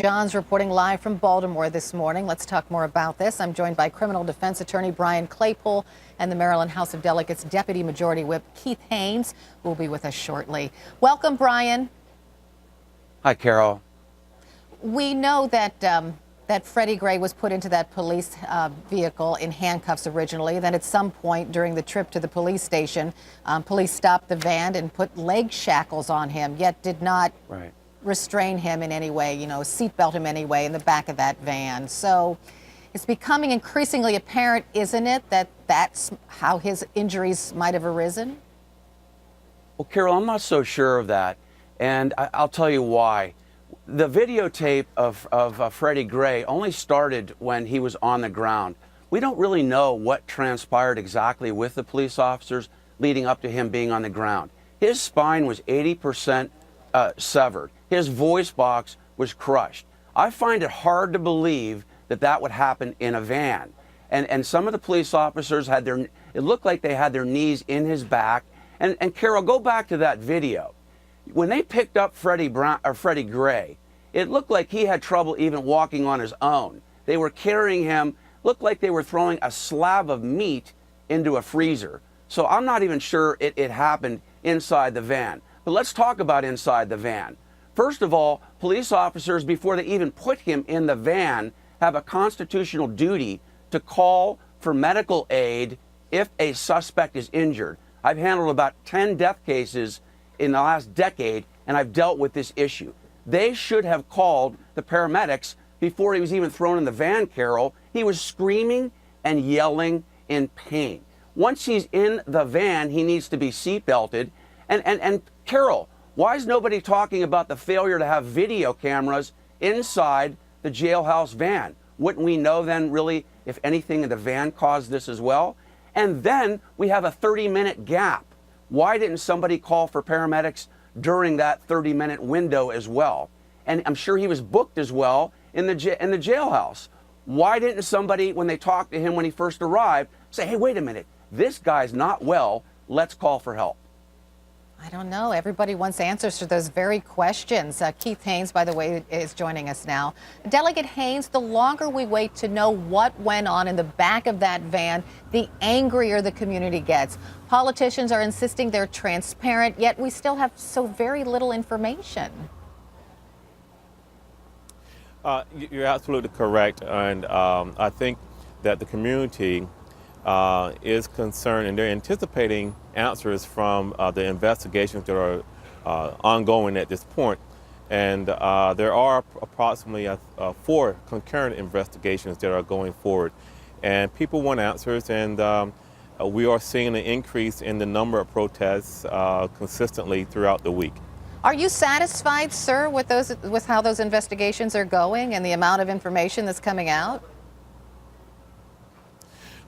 John's reporting live from Baltimore this morning. Let's talk more about this. I'm joined by criminal defense attorney Brian Claypool and the Maryland House of Delegates Deputy Majority Whip Keith Haynes, who will be with us shortly. Welcome, Brian. Hi, Carol. We know that that Freddie Gray was put into that police vehicle in handcuffs originally. Then at some point during the trip to the police station, police stopped the van and put leg shackles on him, yet did not restrain him in any way, seatbelt him anyway in the back of that van. So it's becoming increasingly apparent, isn't it, that that's how his injuries might have arisen? Well, Carol, I'm not so sure of that, and I'll tell you why. The videotape of Freddie Gray only started when he was on the ground. We don't really know what transpired exactly with the police officers leading up to him being on the ground. His spine was 80% severed. His voice box was crushed. I find it hard to believe that that would happen in a van. And some of the police officers had it looked like they had their knees in his back. And Carol, go back to that video. When they picked up Freddie Gray, it looked like he had trouble even walking on his own. They were carrying him, looked like they were throwing a slab of meat into a freezer. So I'm not even sure it happened inside the van. But let's talk about inside the van. First of all, police officers, before they even put him in the van, have a constitutional duty to call for medical aid if a suspect is injured. I've handled about 10 death cases in the last decade, and I've dealt with this issue. They should have called the paramedics before he was even thrown in the van, Carol. He was screaming and yelling in pain. Once he's in the van, he needs to be seatbelted. And Carol, why is nobody talking about the failure to have video cameras inside the jailhouse van? Wouldn't we know then really if anything in the van caused this as well? And then we have a 30-minute gap. Why didn't somebody call for paramedics during that 30-minute window as well? And I'm sure he was booked as well in the jailhouse. Why didn't somebody, when they talked to him when he first arrived, say, hey, wait a minute, this guy's not well, let's call for help? I don't know. Everybody wants answers to those very questions. Keith Haynes, by the way, is joining us now. Delegate Haynes, the longer we wait to know what went on in the back of that van, the angrier the community gets. Politicians are insisting they're transparent, yet we still have so very little information. You're absolutely correct. And I think that the community is concerned, and they're anticipating answers from the investigations that are ongoing at this point. And there are approximately 4 concurrent investigations that are going forward. And people want answers, and we are seeing an increase in the number of protests consistently throughout the week. Are you satisfied, sir, with how those investigations are going and the amount of information that's coming out?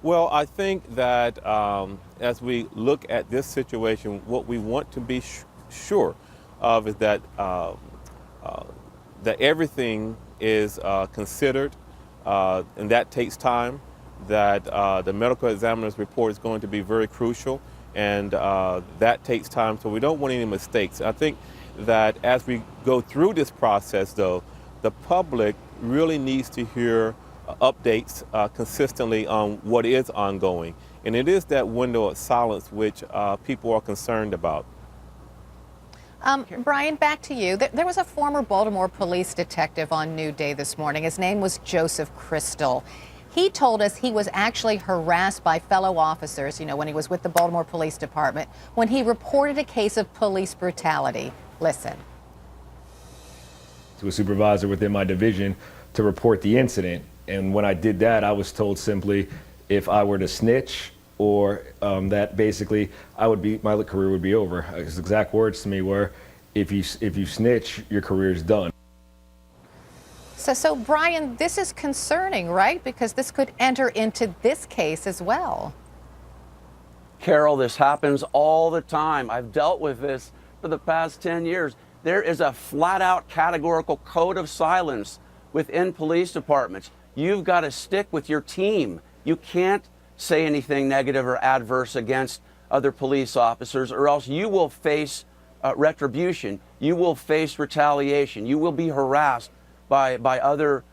Well, I think that as we look at this situation, what we want to be sure of is that that everything is considered, and that takes time. That the medical examiner's report is going to be very crucial, and that takes time. So we don't want any mistakes. I think that as we go through this process, though, the public really needs to hear updates consistently on what is ongoing. And it is that window of silence which people are concerned about. Brian, back to you. There was a former Baltimore police detective on New Day this morning. His name was Joseph Crystal. He told us he was actually harassed by fellow officers, when he was with the Baltimore Police Department, when he reported a case of police brutality. Listen. To a supervisor within my division to report the incident. And when I did that, I was told simply if I were to snitch or that basically my career would be over. His exact words to me were, if you snitch, your career is done. So Brian, this is concerning, right? Because this could enter into this case as well. Carol, this happens all the time. I've dealt with this for the past 10 years. There is a flat-out categorical code of silence within police departments. You've got to stick with your team. You can't say anything negative or adverse against other police officers, or else you will face retribution. You will face retaliation. You will be harassed by other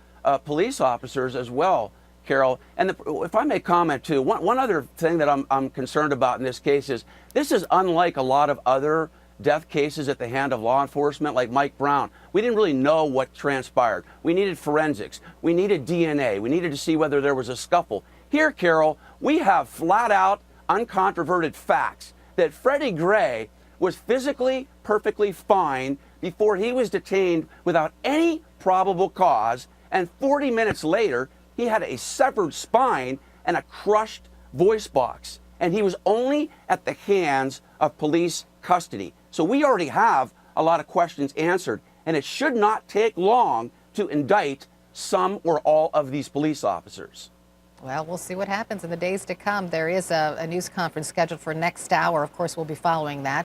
police officers as well, Carol. And if I may comment too, one other thing that I'm concerned about in this case is this is unlike a lot of other death cases at the hand of law enforcement, like Mike Brown. We didn't really know what transpired. We needed forensics. We needed DNA. We needed to see whether there was a scuffle. Here, Carol, we have flat out, uncontroverted facts that Freddie Gray was physically perfectly fine before he was detained without any probable cause, and 40 minutes later, he had a severed spine and a crushed voice box, and he was only at the hands of police custody. So we already have a lot of questions answered, and it should not take long to indict some or all of these police officers. Well, we'll see what happens in the days to come. There is a news conference scheduled for next hour. Of course, we'll be following that.